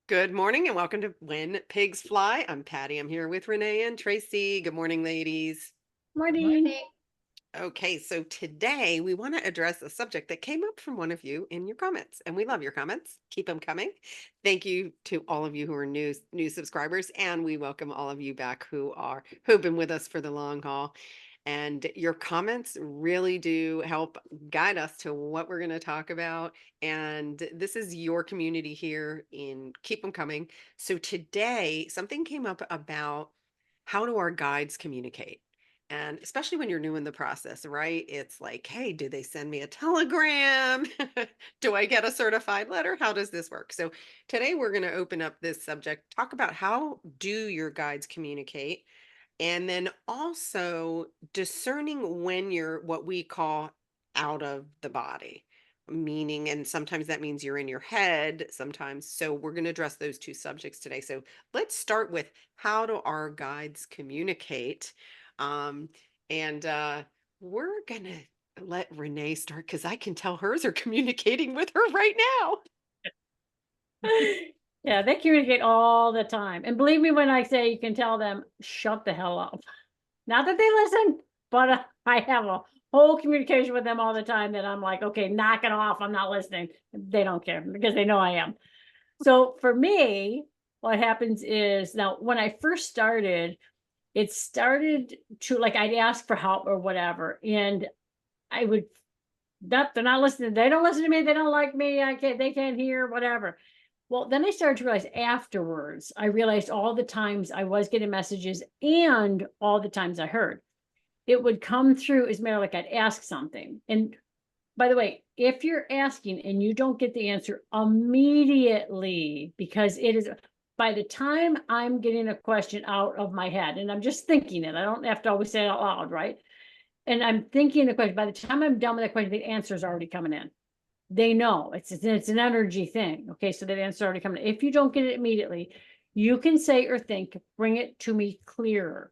Good morning and welcome to When Pigs Fly. I'm Patty. I'm here with Renee and Tracy. Good morning, ladies. Morning. Okay, so today we want to address a subject that came up from one of you in your comments, and we love your comments. Keep them coming. Thank you to all of you who are new subscribers, and we welcome all of you back who've been with us for the long haul. And your comments really do help guide us to what we're going to talk about. And this is your community here in Keep Them Coming. So today, something came up about how do our guides communicate? And especially when you're new in the process, right? It's like, hey, do they send me a telegram? Do I get a certified letter? How does this work? So today we're going to open up this subject, talk about how do your guides communicate, and then also discerning when you're what we call out of the body, meaning, and sometimes that means you're in your head, sometimes. So we're going to address those two subjects today. So let's start with how do our guides communicate? Um, and we're going to let Renee start because I can tell hers are communicating with her right now. Yeah, they communicate all the time. And believe me when I say you can tell them, shut the hell up. Not that they listen, but I have a whole communication with them all the time that I'm like, okay, knock it off. I'm not listening. They don't care because they know I am. So for me, what happens is now when I first started, it started to like I'd ask for help or whatever. And I would not, they're not listening. They don't listen to me. They don't like me. They can't hear, whatever. Well, then I started to realize afterwards, I realized all the times I was getting messages and all the times I heard. It would come through as matter like I'd ask something. And by the way, if you're asking and you don't get the answer immediately, because it is by the time I'm getting a question out of my head and I'm just thinking it, I don't have to always say it out loud, right? And I'm thinking the question, by the time I'm done with the question, the answer is already coming in. They know it's an energy thing. Okay, so that answer already coming. If you don't get it immediately, you can say or think, bring it to me clearer.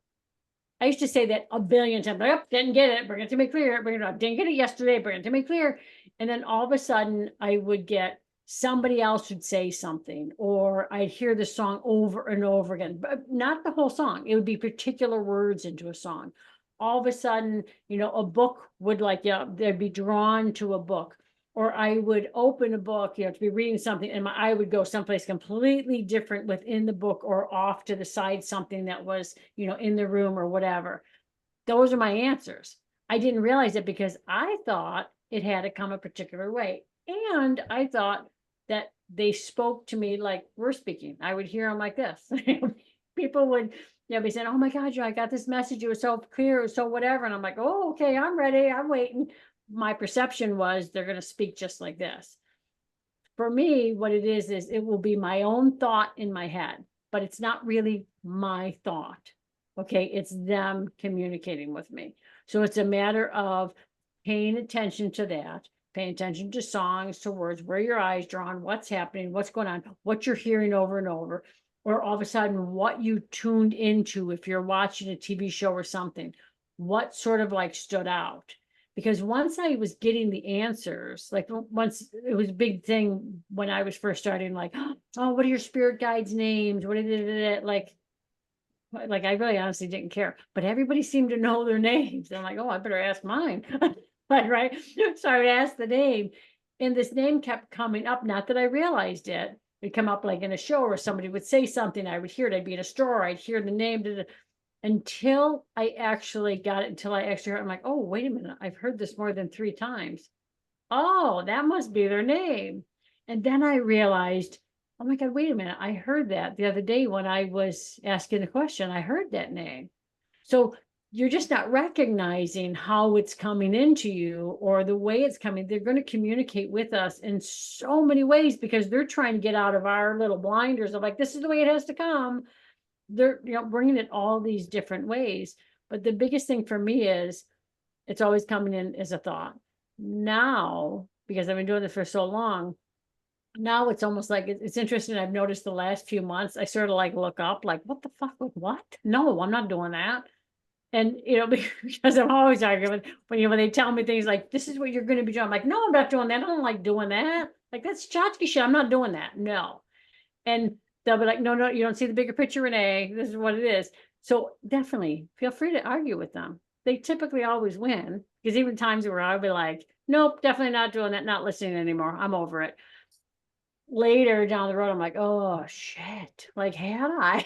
I used to say that a billion times. Like, oh, didn't get it. Bring it to me clear. Bring it up. Didn't get it yesterday. Bring it to me clear. And then all of a sudden, I would get somebody else would say something, or I'd hear the song over and over again, but not the whole song. It would be particular words into a song. All of a sudden, a book would like, yeah, they'd be drawn to a book, or I would open a book, to be reading something, and my eye would go someplace completely different within the book or off to the side, something that was, in the room or whatever. Those are my answers. I didn't realize it because I thought it had to come a particular way. And I thought that they spoke to me like we're speaking. I would hear them like this. People would, be saying, oh my God, I got this message. It was so clear, it was so whatever. And I'm like, oh, okay, I'm ready. I'm waiting. My perception was they're going to speak just like this. For me, what it is it will be my own thought in my head, but it's not really my thought. Okay, it's them communicating with me. So it's a matter of paying attention to that, paying attention to songs, to words, where your eyes drawn, what's happening, what's going on, what you're hearing over and over, or all of a sudden what you tuned into if you're watching a TV show or something, what sort of like stood out. Because once I was getting the answers, like once it was a big thing when I was first starting, like, oh, what are your spirit guides' names? What are they like I really honestly didn't care, but everybody seemed to know their names. I'm like, oh, I better ask mine. Like, right. So I would ask the name, and this name kept coming up. Not that I realized it. It'd come up like in a show, or somebody would say something. I would hear it. I'd be in a store. I'd hear the name until I actually got it. Until I actually heard. I'm like, oh, wait a minute. I've heard this more than 3 times. Oh, that must be their name. And then I realized, oh my God, wait a minute. I heard that the other day when I was asking the question. I heard that name. So you're just not recognizing how it's coming into you or the way it's coming. They're going to communicate with us in so many ways because they're trying to get out of our little blinders of like, this is the way it has to come. They're, bringing it all these different ways. But the biggest thing for me is it's always coming in as a thought. Now, because I've been doing this for so long, now it's almost like it's interesting. I've noticed the last few months, I sort of like look up, like, what the fuck? What? No, I'm not doing that. And, because I'm always arguing when they tell me things like, this is what you're going to be doing. I'm like, no, I'm not doing that. I don't like doing that. Like, that's tchotchke shit. I'm not doing that. No. And they'll be like, "No, no, you don't see the bigger picture, Renee. This is what it is." So definitely feel free to argue with them. They typically always win because even times where I'll be like, "Nope, definitely not doing that, not listening anymore. I'm over it." Later down the road, I'm like, "Oh shit. Like, had I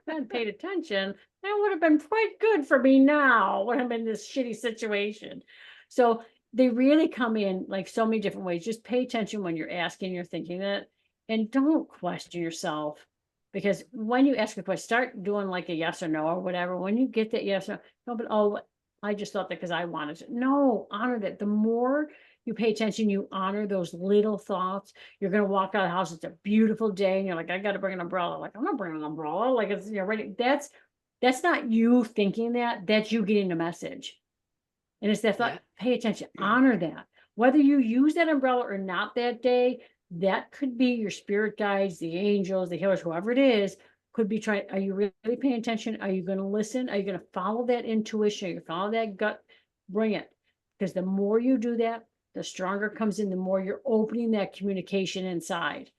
had paid attention, that would have been quite good for me now when I'm in this shitty situation." So they really come in like so many different ways. Just pay attention when you're asking, you're thinking that, and don't question yourself. Because when you ask a question, start doing like a yes or no or whatever. When you get that yes or no, don't be, oh, I just thought that because I wanted to. No, honor that. The more you pay attention, you honor those little thoughts. You're gonna walk out of the house, it's a beautiful day, and you're like, "I gotta bring an umbrella." Like, "I'm not bringing an umbrella." Like, it's, ready. That's not you thinking that, that's you getting a message. And it's that Yeah. thought, pay attention, honor that. Whether you use that umbrella or not that day, that could be your spirit guides, the angels, the healers, whoever it is, could be trying. Are you really paying attention? Are you gonna listen? Are you gonna follow that intuition? Are you follow that gut? Bring it. Because the more you do that, the stronger it comes in, the more you're opening that communication inside.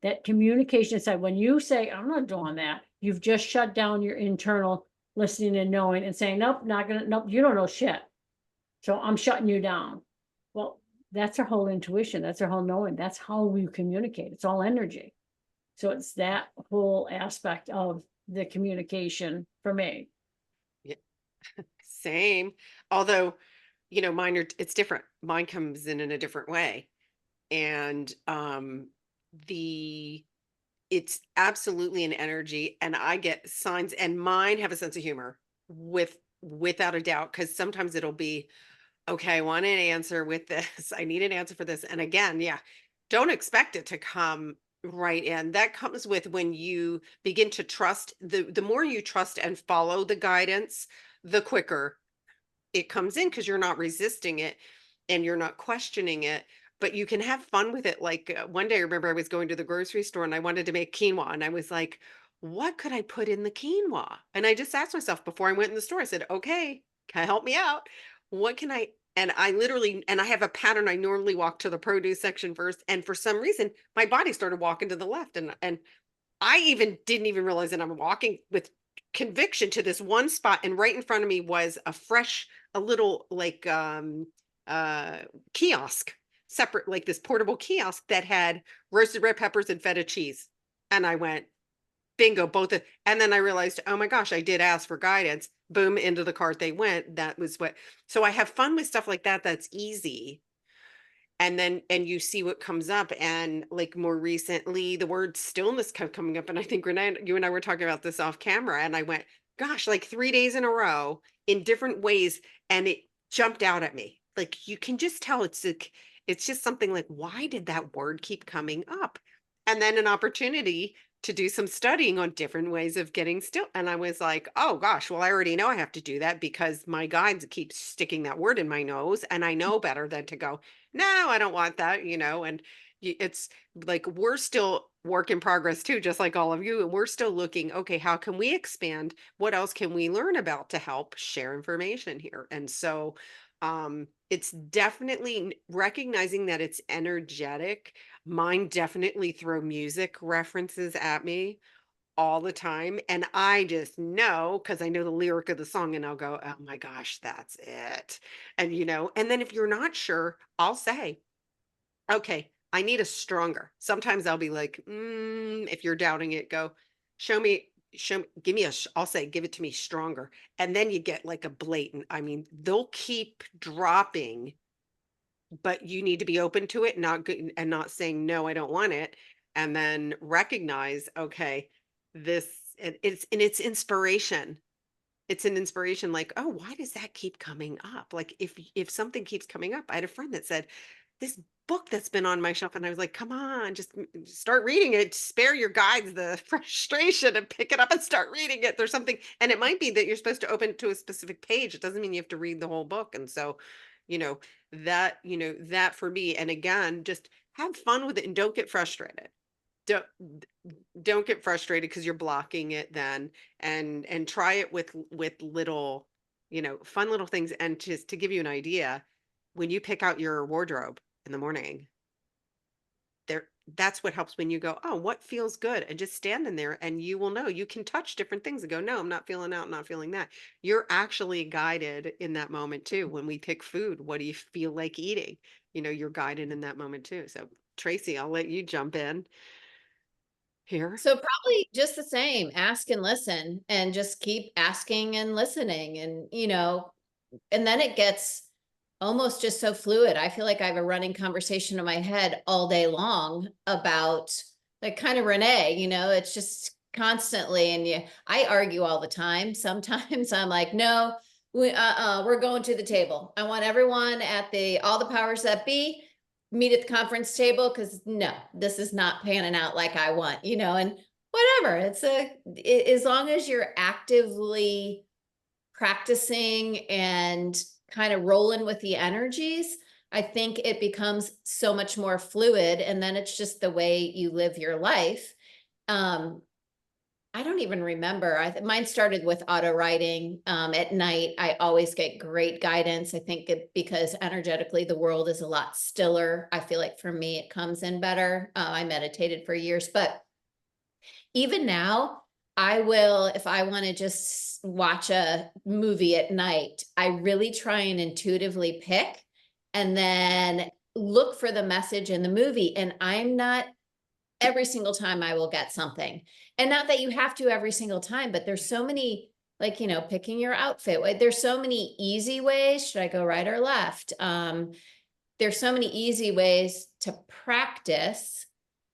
That communication inside. When you say, "I'm not doing that," you've just shut down your internal listening and knowing and saying, "Nope, not gonna, nope, you don't know shit. So I'm shutting you down." Well, that's our whole intuition. That's our whole knowing. That's how we communicate. It's all energy. So it's that whole aspect of the communication for me. Yeah. Same. Although, mine are it's different. Mine comes in a different way. And the it's absolutely an energy, and I get signs, and mine have a sense of humor without a doubt, because sometimes it'll be, okay, I want an answer with this. I need an answer for this. And again, yeah, don't expect it to come right in. That comes with when you begin to trust. The more you trust and follow the guidance, the quicker it comes in, because you're not resisting it and you're not questioning it, but you can have fun with it. Like, one day I remember I was going to the grocery store and I wanted to make quinoa, and I was like, what could I put in the quinoa? And I just asked myself before I went in the store, I said, okay, can I help me out? What can I? And I literally, and I have a pattern. I normally walk to the produce section first, and for some reason my body started walking to the left, and I even didn't even realize that I'm walking with conviction to this one spot, and right in front of me was a little like uh kiosk, separate, like this portable kiosk that had roasted red peppers and feta cheese. And I went, bingo, and then I realized, oh my gosh, I did ask for guidance. Boom, into the cart they went. That was what. So I have fun with stuff like that. That's easy, and you see what comes up. And like more recently, the word stillness kept coming up, and I think Renee, you and I were talking about this off camera, and I went, gosh, like 3 days in a row in different ways, and it jumped out at me. Like, you can just tell, it's just something like, why did that word keep coming up? And then an opportunity to do some studying on different ways of getting still, and I was like, oh gosh, well, I already know I have to do that because my guides keep sticking that word in my nose, and I know better than to go, no, I don't want that, and it's like, we're still work in progress too, just like all of you. And we're still looking, okay, how can we expand? What else can we learn about to help share information here? And so it's definitely recognizing that it's energetic. Mine definitely throw music references at me all the time. And I just know, because I know the lyric of the song, and I'll go, oh my gosh, that's it. And then if you're not sure, I'll say, okay, I need a stronger. Sometimes I'll be like, if you're doubting it, go, show me, give me I'll say, give it to me stronger. And then you get like a blatant, I mean, they'll keep dropping, but you need to be open to it, and not saying, no, I don't want it. And then recognize, okay, this, it's inspiration. It's an inspiration, like, oh, why does that keep coming up? Like, if something keeps coming up, I had a friend that said, this book that's been on my shelf, and I was like, come on, just start reading it. Spare your guides the frustration and pick it up and start reading it. There's something, and it might be that you're supposed to open to a specific page. It doesn't mean you have to read the whole book. And so, you know, that for me, and again, just have fun with it and don't get frustrated. Don't don't get frustrated because you're blocking it then, and try it with little, fun little things. And just to give you an idea, when you pick out your wardrobe in the morning, there, that's what helps when you go, oh, what feels good? And just stand in there and you will know. You can touch different things and go, no, I'm not feeling out, I'm not feeling that. You're actually guided in that moment too. When we pick food, what do you feel like eating? You're guided in that moment too. So Tracy, I'll let you jump in here. So probably just the same, ask and listen and just keep asking and listening and and then it gets almost just so fluid. I feel like I have a running conversation in my head all day long about like kind of Renee, it's just constantly and I argue all the time. Sometimes I'm like, no, we're going to the table. I want everyone at all the powers that be meet at the conference table because no, this is not panning out like I want, and whatever. As long as you're actively practicing and kind of rolling with the energies, I think it becomes so much more fluid. And then it's just the way you live your life. I don't even remember. Mine started with auto writing. At night, I always get great guidance. I think because energetically the world is a lot stiller. I feel like for me, it comes in better. I meditated for years, but even now, I will, if I want to just watch a movie at night, I really try and intuitively pick and then look for the message in the movie. And I'm not every single time I will get something. And not that you have to every single time, but there's so many, like, picking your outfit. There's so many easy ways. Should I go right or left? There's so many easy ways to practice.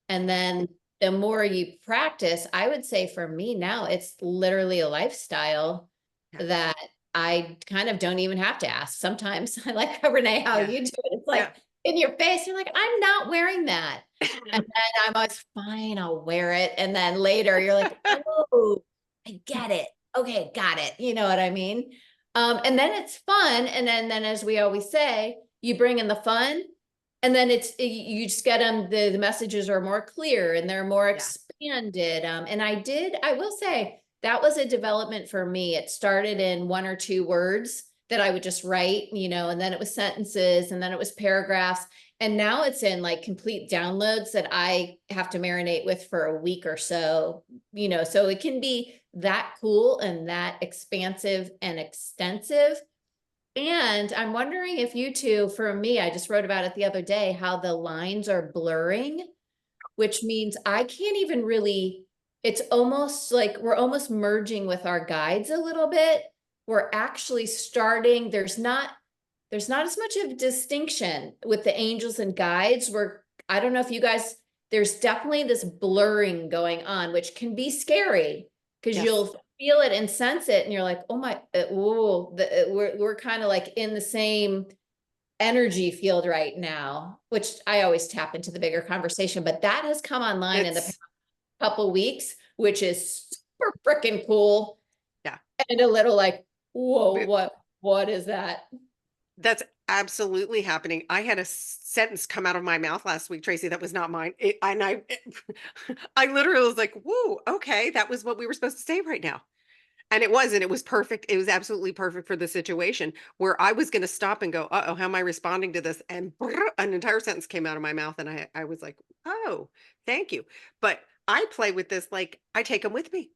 And then the more you practice, I would say for me now, it's literally a lifestyle Yeah. that I kind of don't even have to ask. Sometimes I like how Renee, how Yeah. you do it. It's Yeah. like in your face, you're like, I'm not wearing that. And then I'm always fine, I'll wear it. And then later you're like, oh, I get it. Okay, got it. You know what I mean? And then it's fun. And then as we always say, you bring in the fun and then you just get them, the messages are more clear and they're more Yeah. expanded. And I will say that was a development for me. It started in 1 or 2 words that I would just write, and then it was sentences and then it was paragraphs. And now it's in like complete downloads that I have to marinate with for a week or so, so it can be that cool and that expansive and extensive. And I'm wondering if you two, for me, I just wrote about it the other day, how the lines are blurring, which means I can't even really, it's almost like we're almost merging with our guides a little bit. We're actually starting, there's not as much of distinction with the angels and guides. I don't know if you guys, there's definitely this blurring going on, which can be scary because Yes. you'll feel it and sense it. And you're like, oh my, we're kind of like in the same energy field right now, which I always tap into the bigger conversation, but that has come online in the past It's couple weeks, which is super freaking cool. yeah. And a little like, whoa, But what is that? that's absolutely happening. I had a sentence come out of my mouth last week, Tracy, that was not mine. I literally was like, "Whoa, okay, that was what we were supposed to say right now." And it was, and it was perfect. It was absolutely perfect for the situation where I was going to stop and go, "Uh-oh, how am I responding to this?" And an entire sentence came out of my mouth, and I was like, "Oh, thank you." But I play with this like I take them with me.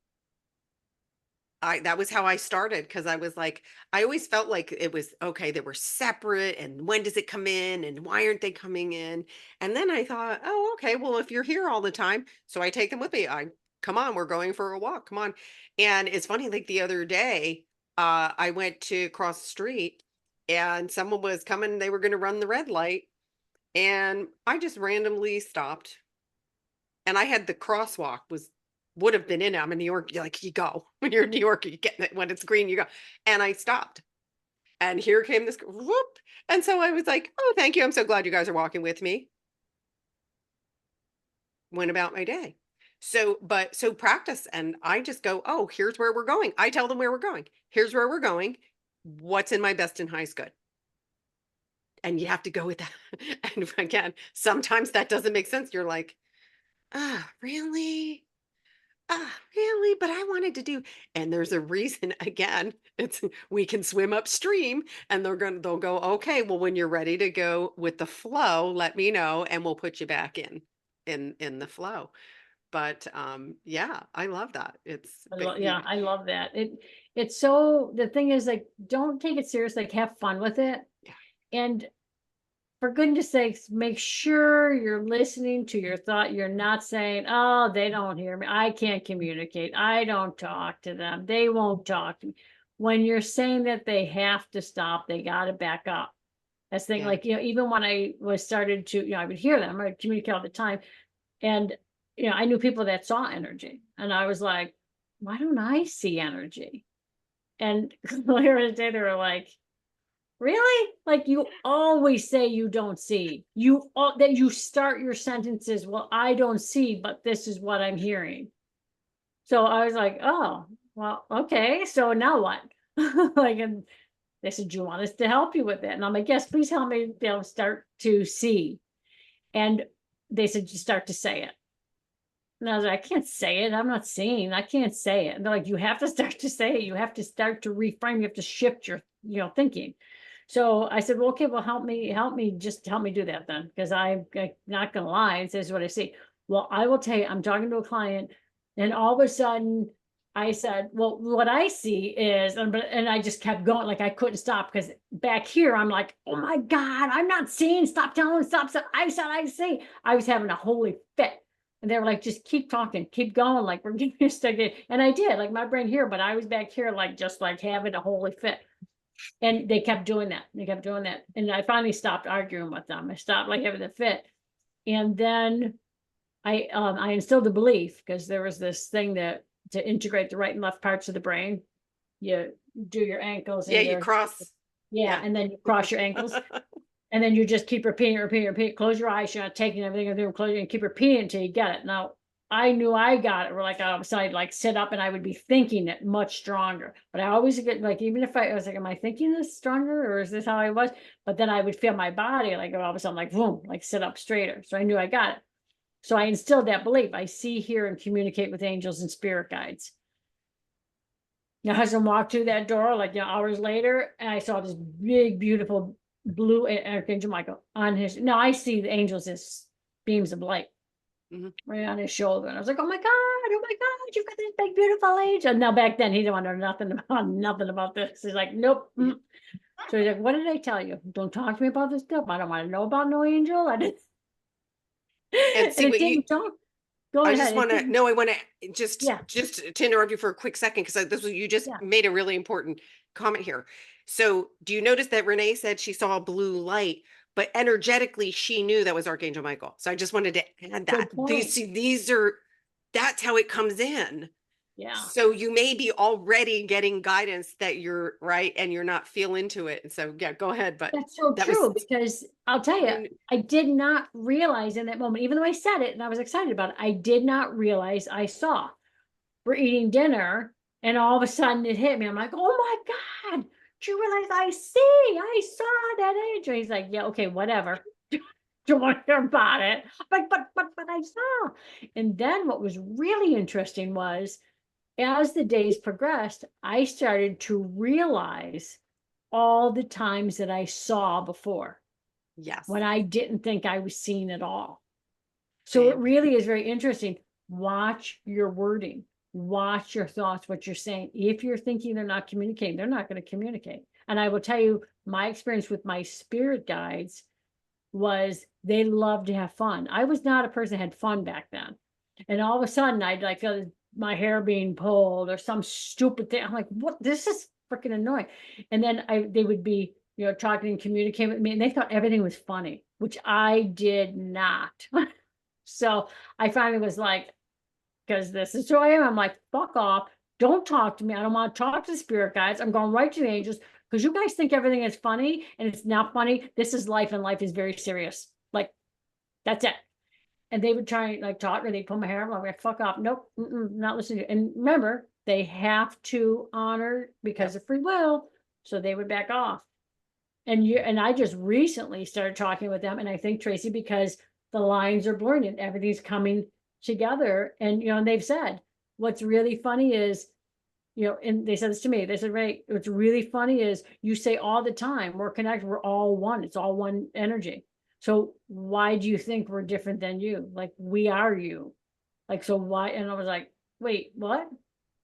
That was how I started because I was like, I always felt like it was okay, they were separate and when does it come in and why aren't they coming in? And then I thought, oh, okay, well, if you're here all the time, so I take them with me. I come on, we're going for a walk. Come on. And it's funny, like the other day, I went to cross the street and someone was coming, they were going to run the red light, and I just randomly stopped, and I had the crosswalk was would have been in it. I'm in New York, you're like, you go. When you're in New York, you get it when it's green, you go. And I stopped. And here came this whoop. And so I was like, oh, thank you. I'm so glad you guys are walking with me. Went about my day. So practice. And I just go, oh, here's where we're going. I tell them where we're going. Here's where we're going. What's in my best and highest good? And you have to go with that. And again, sometimes that doesn't make sense. You're like, ah, really? Ah, really? But I wanted to do, and there's a reason again, it's we can swim upstream, and they'll go, okay, well, when you're ready to go with the flow, let me know and we'll put you back in. in the flow. But yeah, I love that. It's Yeah, I love that. It's so, the thing is, like, don't take it serious, like, have fun with it. yeah, And for goodness sakes, make sure you're listening to your thought. You're not saying, oh, they don't hear me. I can't communicate. I don't talk to them. They won't talk to me. When you're saying that they have to stop, they got to back up. That's the thing, yeah, like, even when I was started to, I would hear them, I communicate all the time. And, I knew people that saw energy. And I was like, why don't I see energy? And later in the day, they were like, really? Like, you always say you don't see. That you start your sentences, well, I don't see, but this is what I'm hearing. So I was like, oh, well, okay. So now what? Like, and they said, you want us to help you with it? And I'm like, yes, please help me start to see. And they said, you start to say it. And I was like, I can't say it. I'm not seeing. I can't say it. And they're like, you have to start to say it. You have to start to reframe. You have to shift your, thinking. So I said, well, okay, well, just help me do that then. Because I'm not going to lie. And this is what I see. Well, I will tell you, I'm talking to a client, and all of a sudden I said, well, what I see is, and I just kept going, like I couldn't stop, because back here, I'm like, oh my God, I'm not seeing. Stop telling, stop. I said, I see. I was having a holy fit. And they were like, just keep talking, keep going. Like, we're getting stuck in. And I did, like, my brain here, but I was back here, like, just like having a holy fit. And they kept doing that. They kept doing that. And I finally stopped arguing with them. I stopped, like, having the fit. And then I instilled the belief, because there was this thing that to integrate the right and left parts of the brain, you do your ankles yeah. and You cross. yeah, and then you cross your ankles. And then you just keep repeating. Close your eyes. You're not taking everything in the room. Close it and keep repeating until you get it. Now, I knew I got it. Or like, all of a sudden, I'd like sit up and I would be thinking it much stronger. But I always get, like, even if I was like, am I thinking this stronger, or is this how I was? But then I would feel my body, like, all of a sudden, like, boom, like sit up straighter. So I knew I got it. So I instilled that belief. I see, hear, and communicate with angels and spirit guides. My husband walked through that door, like, hours later, and I saw this big, beautiful blue Archangel Michael on his. Now I see the angels as beams of light right on his shoulder, and I was like, oh my God, you've got this big, beautiful angel. And now back then, he didn't want to know nothing about this. He's like, nope. So he's like, what did I tell you? Don't talk to me about this stuff. I don't want to know about no angel. I didn't. And see And it what you. didn't talk. Go I ahead. just want to. No, I want to Yeah. just to interrupt you for a quick second, because this was, you just Yeah. made a really important comment here. So, do you notice that Renee said she saw a blue light, but energetically she knew that was Archangel Michael? So I just wanted to add that. Good point. These are, that's how it comes in. Yeah. So you may be already getting guidance that you're right and you're not feel into it. And so yeah, go ahead. But That's so that true, was because I'll tell you, I did not realize in that moment, even though I said it and I was excited about it, I did not realize I saw. We're eating dinner, and all of a sudden it hit me. I'm like, oh my God, do you realize I saw that angel? He's like, yeah, okay, whatever. Don't want to hear about it. I'm like, but I saw. And then what was really interesting was, as the days progressed, I started to realize all the times that I saw before, yes. when I didn't think I was seeing at all. So it really is very interesting. Watch your wording, watch your thoughts, what you're saying. If you're thinking they're not communicating, they're not going to communicate. And I will tell you, my experience with my spirit guides was they love to have fun. I was not a person that had fun back then. And all of a sudden I'd like feel my hair being pulled or some stupid thing. I'm like, what? This is freaking annoying. And then they would be, talking and communicating with me, and they thought everything was funny, which I did not. So I finally was like, because this is who I am. I'm like, fuck off. Don't talk to me. I don't want to talk to the spirit guides. I'm going right to the angels, because you guys think everything is funny, and it's not funny. This is life, and life is very serious. Like, that's it. And they would try and like talk, or they'd pull my hair. I'm like, fuck off. Nope, not listening to you. And remember, they have to honor, because of free will. So they would back off. And I just recently started talking with them. And I think, Tracy, because the lines are blurring and everything's coming together. And, and they've said, what's really funny is, and they said this to me, they said, Ray, what's really funny is you say all the time, we're connected, we're all one. It's all one energy. So why do you think we're different than you? Like, we are you. Like, so why? And I was like, wait, what?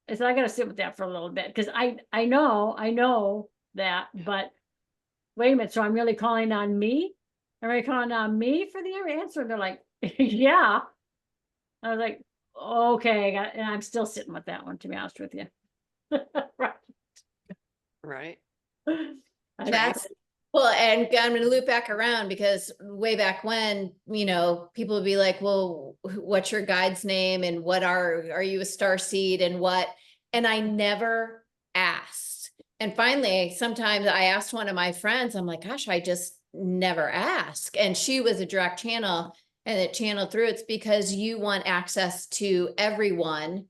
I said, I gotta sit with that for a little bit, because I know that, Yeah. but wait a minute, so I'm really calling on me? Am I calling on me for the answer? They're like, yeah. I was like, okay, and I'm still sitting with that one, to be honest with you. Right. Right. I Tracy. That's well, and I'm going to loop back around because way back when, people would be like, well, what's your guide's name? And are you a star seed and what? And I never asked. And finally, sometimes I asked one of my friends, I'm like, gosh, I just never ask. And she was a direct channel and it channeled through. It's because you want access to everyone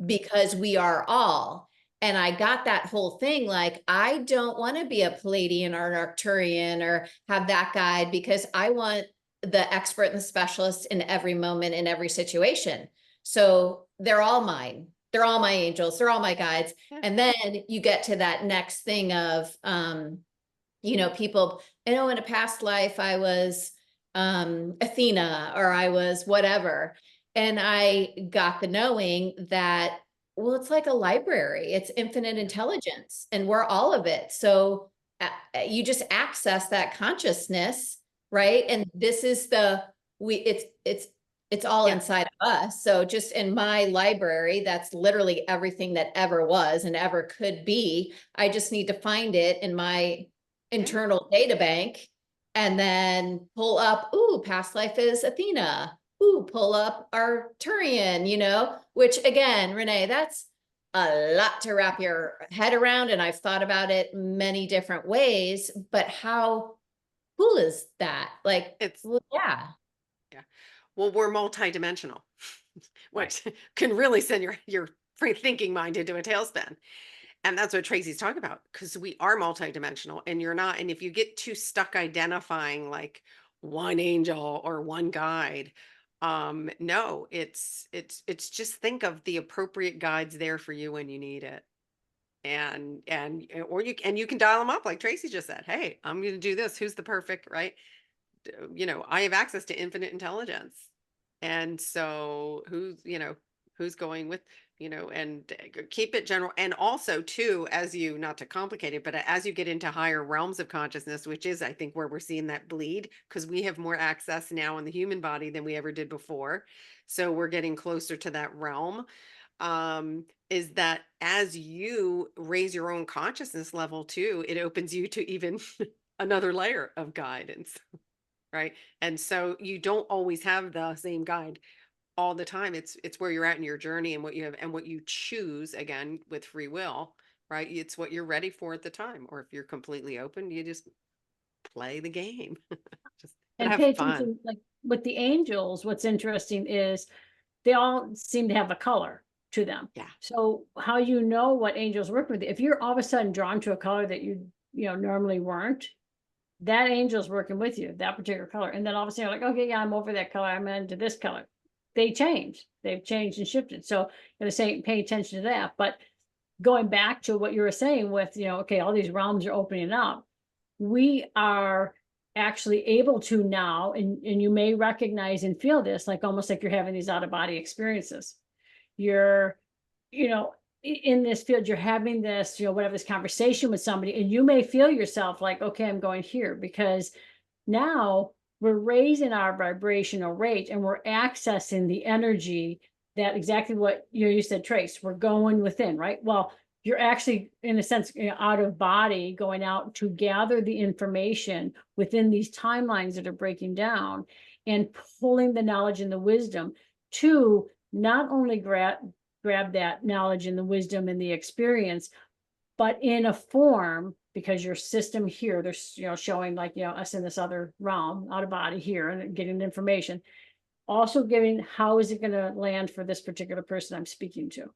because we are all. And I got that whole thing, like, I don't want to be a Palladian or an Arcturian or have that guide, because I want the expert and the specialist in every moment, in every situation. So they're all mine. They're all my angels. They're all my guides. Yeah. And then you get to that next thing of, people, in a past life, I was Athena, or I was whatever. And I got the knowing that, well, it's like a library, it's infinite intelligence, and we're all of it. So you just access that consciousness, right? And this is it's all Yeah. inside of us. So just in my library, that's literally everything that ever was and ever could be. I just need to find it in my internal data bank and then pull up, ooh, past life is Athena. Ooh, pull up Arcturian, which again, Renee, that's a lot to wrap your head around. And I've thought about it many different ways, but how cool is that? Like, It's well, yeah. yeah. Well, we're multidimensional, Right. which can really send your free thinking mind into a tailspin. And that's what Tracy's talking about, because we are multidimensional and you're not. And if you get too stuck identifying like one angel or one guide, no, it's just think of the appropriate guides there for you when you need it. Or you can dial them up like Tracy just said. Hey, I'm going to do this. Who's the perfect, right? I have access to infinite intelligence. And so who's going with, and keep it general. And also too, as you, not to complicate it, but as you get into higher realms of consciousness, which is, I think, where we're seeing that bleed, because we have more access now in the human body than we ever did before. So we're getting closer to that realm. Is that as you raise your own consciousness level too, it opens you to even another layer of guidance. Right. And so you don't always have the same guide all the time. It's where you're at in your journey and what you have and what you choose, again, with free will, right? It's what you're ready for at the time. Or if you're completely open, you just play the game. Just but And have pay fun. attention, like with the angels, what's interesting is they all seem to have a color to them. Yeah. So how you know what angels work with, if you're all of a sudden drawn to a color that normally weren't, that angel's working with you, that particular color. And then all of a sudden you're like, okay, yeah, I'm over that color, I'm into this color. They've changed and shifted. So you're gonna say, pay attention to that. But going back to what you were saying with, okay, all these realms are opening up, we are actually able to now, and you may recognize and feel this, like almost like you're having these out of body experiences. You're, you know, in this field, you're having this, whatever, this conversation with somebody, and you may feel yourself like, okay, I'm going here, because now we're raising our vibrational rate and we're accessing the energy, that exactly what you said, Trace, we're going within, right? Well, you're actually, in a sense, out of body, going out to gather the information within these timelines that are breaking down, and pulling the knowledge and the wisdom to not only grab that knowledge and the wisdom and the experience, but in a form, because your system here, there's, showing like, us in this other realm, out of body here, and getting information, also giving, how is it going to land for this particular person I'm speaking to?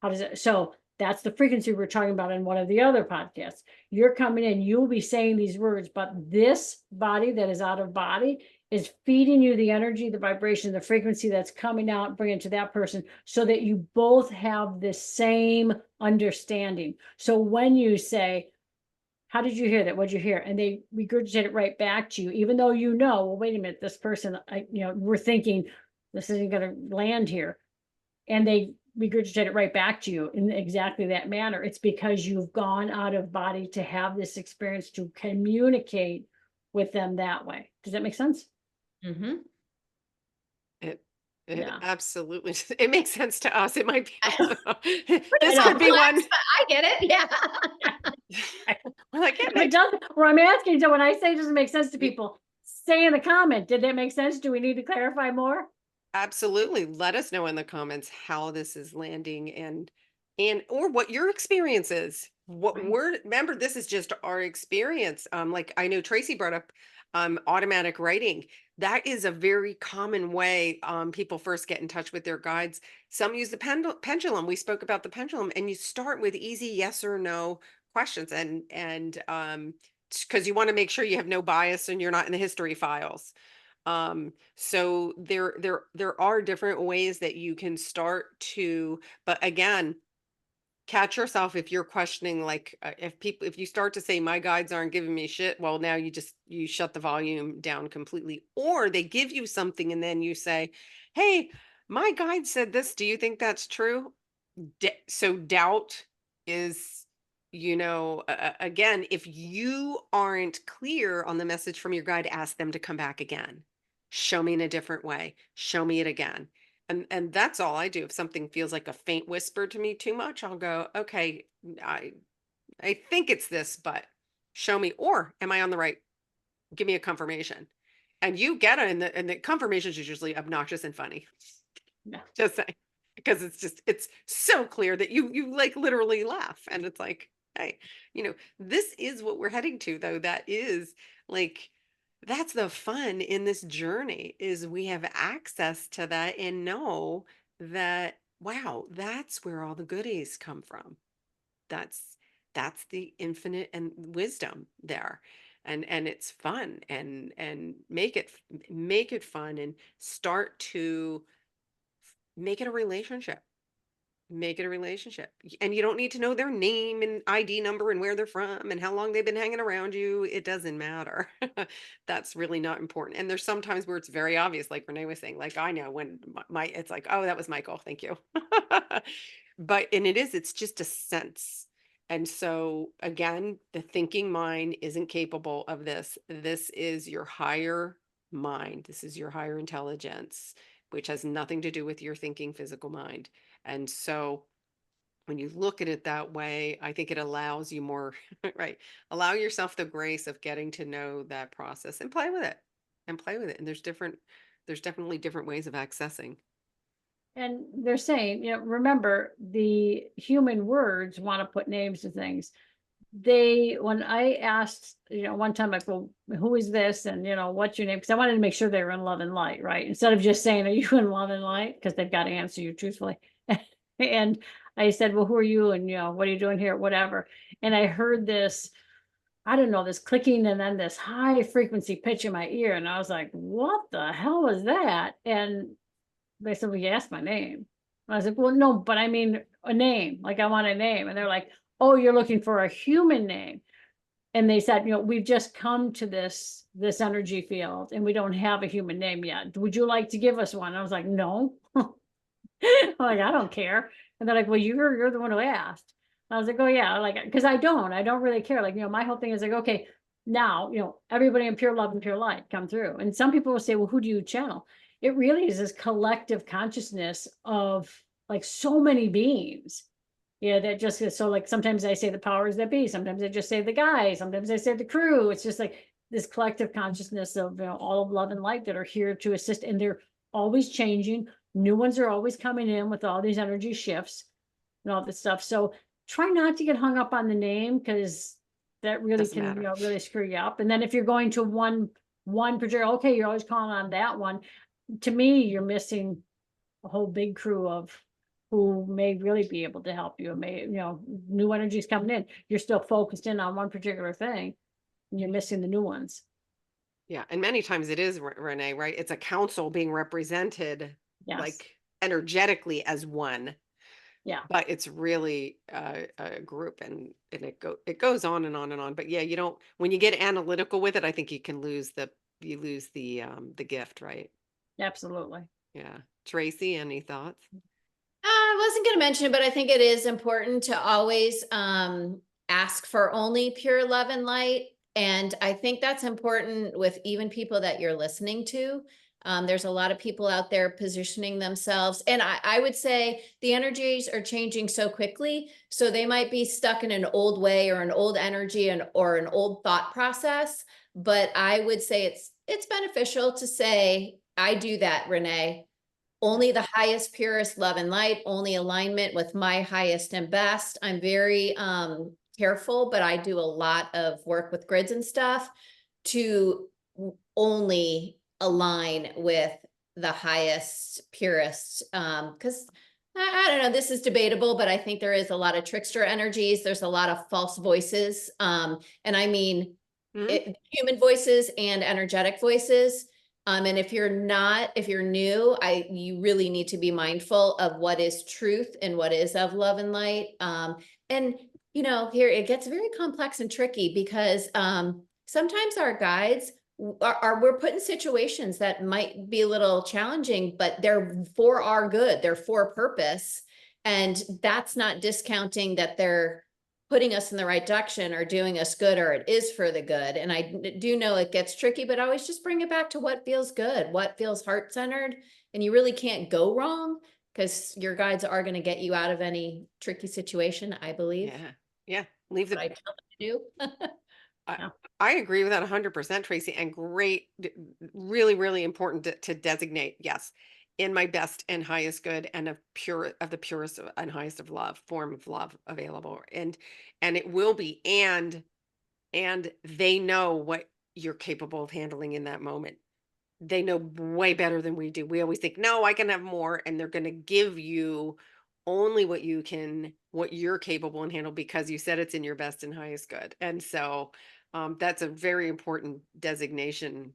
How does it, so that's the frequency we're talking about in one of the other podcasts. You're coming in, you'll be saying these words, but this body that is out of body is feeding you the energy, the vibration, the frequency that's coming out, bringing it to that person, so that you both have the same understanding. So when you say, how did you hear that? What'd you hear? And they regurgitate it right back to you, even though you know, well, wait a minute, this person, we're thinking this isn't going to land here. And they regurgitate it right back to you in exactly that manner. It's because you've gone out of body to have this experience to communicate with them that way. Does that make sense? Mhm. It Yeah. absolutely, it makes sense to us. It might be, Pretty this could be one. complex, but I get it. Yeah. We're like, yeah, If it doesn't, or I'm asking, so when I say it doesn't make sense to Yeah. people, say in the comment, did that make sense? Do we need to clarify more? absolutely. Let us know in the comments how this is landing and or what your experience is. What Right. we're remember, this is just our experience. Like I know Tracy brought up automatic writing. That is a very common way people first get in touch with their guides. Some use the pendulum. We spoke about the pendulum, and you start with easy yes or no questions, and because you want to make sure you have no bias and you're not in the history files. So there are different ways that you can start to, but again, catch yourself if you're questioning, like if you start to say my guides aren't giving me shit, well, now you shut the volume down completely, or they give you something and then you say, hey, my guide said this, do you think that's true? So doubt is, again, if you aren't clear on the message from your guide, ask them to come back again. Show me in a different way. Show me it again. And that's all I do. If something feels like a faint whisper to me too much, I'll go, okay, I I think it's this, but show me, or am I on the right? Give me a confirmation. And you get it, and the confirmations is usually obnoxious and funny. Yeah. Just saying, because it's so clear that you like literally laugh, and it's like, hey, this is what we're heading to, though. That is like, that's the fun in this journey, is we have access to that and know that, wow, that's where all the goodies come from. That's that's the infinite and wisdom there. And it's fun, and make it fun, and start to make it a relationship. Make it a relationship. And you don't need to know their name and ID number and where they're from and how long they've been hanging around you. It doesn't matter. That's really not important. And there's sometimes where it's very obvious, like Renee was saying, like I know when it's like, oh, that was Michael. Thank you. And it's just a sense. And so again, the thinking mind isn't capable of this. This is your higher mind. This is your higher intelligence, which has nothing to do with your thinking physical mind. And so when you look at it that way, I think it allows you more, right? Allow yourself the grace of getting to know that process and play with it and play with it. And there's definitely different ways of accessing. And they're saying, remember the human words want to put names to things. When I asked, one time, like, well, who is this? And, what's your name? Because I wanted to make sure they were in love and light, right? Instead of just saying, are you in love and light? Because they've got to answer you truthfully. And I said, well, who are you? And, what are you doing here? Whatever. And I heard this, I don't know, this clicking and then this high frequency pitch in my ear. And I was like, what the hell was that? And they said, well, you asked my name. I was like, well, no, but I mean a name. Like, I want a name. And they're like, oh, you're looking for a human name. And they said, we've just come to this energy field and we don't have a human name yet. Would you like to give us one? I was like, no. I'm like, I don't care. And they're like, well, you're the one who asked. I was like, oh yeah, like, because I don't really care. Like, my whole thing is like, okay, now, everybody in pure love and pure light come through. And some people will say, well, who do you channel? It really is this collective consciousness of like so many beings. Yeah, that just is so, like, sometimes I say the powers that be, sometimes I just say the guy, sometimes I say the crew. It's just like this collective consciousness of, all of love and light that are here to assist, and they're always changing. New ones are always coming in with all these energy shifts and all this stuff. So try not to get hung up on the name, because that really Doesn't can, matter. really screw you up. And then if you're going to one particular, okay, you're always calling on that one. To me, you're missing a whole big crew of who may really be able to help you. May, new energies coming in. You're still focused in on one particular thing, and you're missing the new ones. Yeah. And many times it is, Renee, right? It's a council being represented Yes. like energetically as one. Yeah, but it's really a group, and it goes on and on and on. But yeah, you don't, when you get analytical with it, I think you can lose the gift, right? absolutely. Yeah. Tracy, any thoughts? I wasn't going to mention it, but I think it is important to always ask for only pure love and light. And I think that's important with even people that you're listening to. There's a lot of people out there positioning themselves. And I would say the energies are changing so quickly. So they might be stuck in an old way or an old energy or an old thought process. But I would say it's beneficial to say, I do that, Renee. Only the highest, purest love and light, only alignment with my highest and best. I'm very careful, but I do a lot of work with grids and stuff to only align with the highest, purest. Because I don't know, this is debatable, but I think there is a lot of trickster energies. There's a lot of false voices. And I mean, Mhm. human voices and energetic voices. And if you're new, you really need to be mindful of what is truth and what is of love and light. And here it gets very complex and tricky because sometimes our guides we're put in situations that might be a little challenging, but they're for our good, they're for purpose. And that's not discounting that they're putting us in the right direction or doing us good, or it is for the good. And I do know it gets tricky, but always just bring it back to what feels good, what feels heart-centered. And you really can't go wrong because your guides are going to get you out of any tricky situation, I believe. Yeah. Yeah. Leave What the I tell them to do. I, Yeah, I agree with that 100%, Tracy. And really, really important to designate, yes, in my best and highest good, and of the purest and highest of love, form of love available. And it will be, and they know what you're capable of handling in that moment. They know way better than we do. We always think, no, I can have more. And they're going to give you only what you're capable and handle, because you said it's in your best and highest good. And so that's a very important designation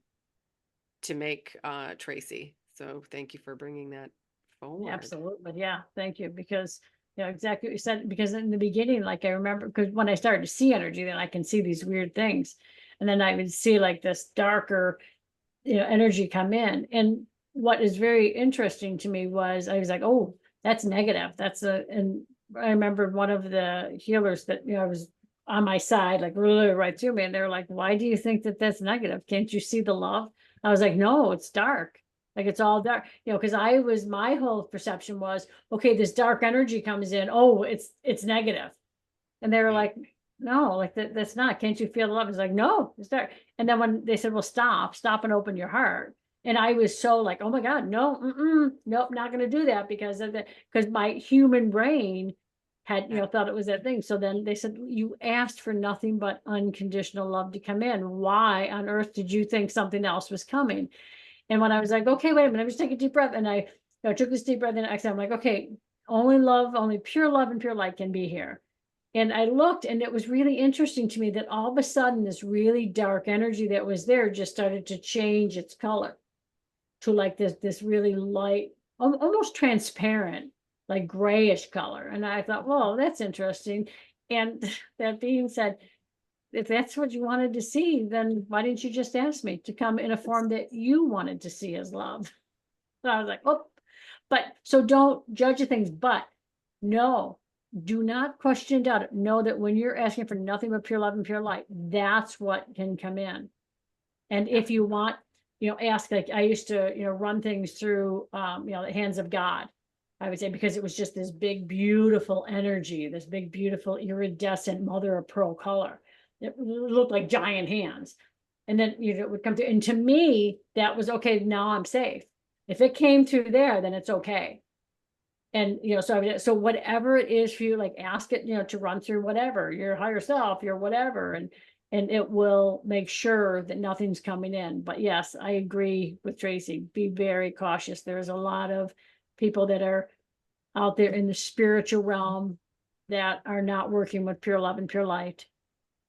to make, Tracy. So thank you for bringing that forward. absolutely. Yeah, thank you. Because exactly what you said. Because in the beginning, like I remember, because when I started to see energy, then I can see these weird things, and then I would see like this darker, energy come in. And what is very interesting to me was I was like, oh, that's negative. And I remember one of the healers that, was on my side, like really right through me. And they're like, why do you think that that's negative? Can't you see the love? I was like, no, it's dark. Like it's all dark, because my whole perception was, okay, this dark energy comes in. Oh, it's negative. And they were Yeah. like, no, like that's not, can't you feel the love? It's like, no, it's there. And then when they said, well, stop and open your heart. And I was so like, oh my God, no, nope, not going to do that because of because my human brain had, Yeah. thought it was that thing. So then they said, you asked for nothing but unconditional love to come in. Why on earth did you think something else was coming? And when I was like, okay, wait a minute, let me just take a deep breath. And I took this deep breath and exhale. I'm like, okay, only love, only pure love and pure light can be here. And I looked, and it was really interesting to me that all of a sudden this really dark energy that was there just started to change its color to like this really light, almost transparent, like grayish color. And I thought, well, that's interesting. And that being said, if that's what you wanted to see, then why didn't you just ask me to come in a form that you wanted to see as love? So I was like, oh, but so don't judge the things, but no, do not question, doubt it. Know that when you're asking for nothing but pure love and pure light, that's what can come in. And Yeah. if you want, ask, like I used to, run things through, the hands of God. I would say, because it was just this big, beautiful energy, this big, beautiful iridescent mother of pearl color. It looked like giant hands. And then, it would come through. And to me, that was okay. Now I'm safe. If it came through there, then it's okay. And, so whatever it is for you, like ask it, to run through whatever, your higher self, your whatever, and it will make sure that nothing's coming in. But yes, I agree with Tracy. Be very cautious. There's a lot of people that are out there in the spiritual realm that are not working with pure love and pure light.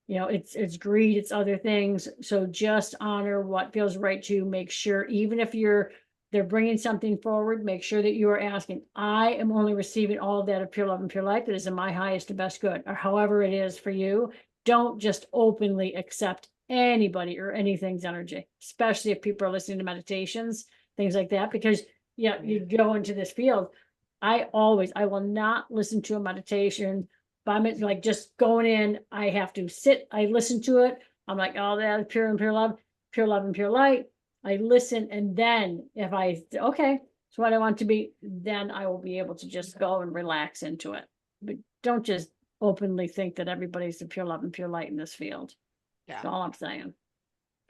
It's greed, it's other things. So just honor what feels right to you. Make sure, even if you're they're bringing something forward, make sure that you are asking, I am only receiving all of that of pure love and pure light that is in my highest and best good, or however it is for you. Don't just openly accept anybody or anything's energy, especially if people are listening to meditations, things like that, because yeah, you go into this field. I will not listen to a meditation. If I'm like just going in, I have to sit, I listen to it. I'm like, oh, that is pure and pure love and pure light. I listen, and then if okay, it's what I want to be, then I will be able to just go and relax into it. But don't just openly think that everybody's the pure love and pure light in this field. Yeah, That's all I'm saying.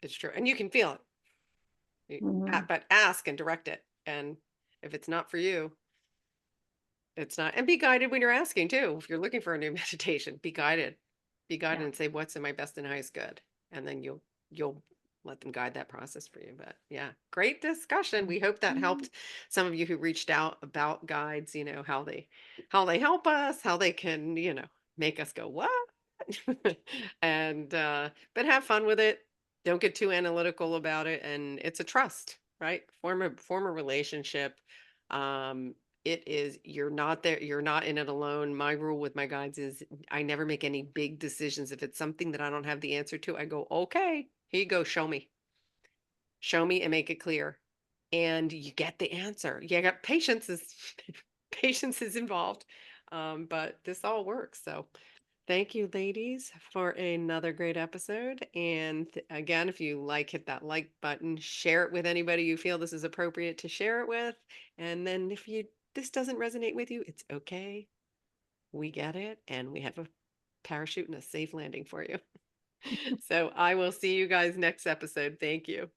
it's true. And you can feel it. Mhm. But ask and direct it. And if it's not for you, it's not. And be guided when you're asking too. If you're looking for a new meditation, be guided. Be guided Yeah. and say what's in my best and highest good. And then you'll let them guide that process for you. But yeah, great discussion. We hope that helped some of you who reached out about guides, how they help us, how they can, make us go, what? And but have fun with it. Don't get too analytical about it. And it's a trust, right? Form a relationship. Um, it is, you're not there, you're not in it alone. My rule with my guides is I never make any big decisions. If it's something that I don't have the answer to, I go, okay, here you go, show me and make it clear. And you get the answer. Yeah, got patience is patience is involved. But this all works. So thank you, ladies, for another great episode. And again, if you like, hit that like button, share it with anybody you feel this is appropriate to share it with. And then if this doesn't resonate with you, it's okay. We get it, and we have a parachute and a safe landing for you. So I will see you guys next episode. Thank you.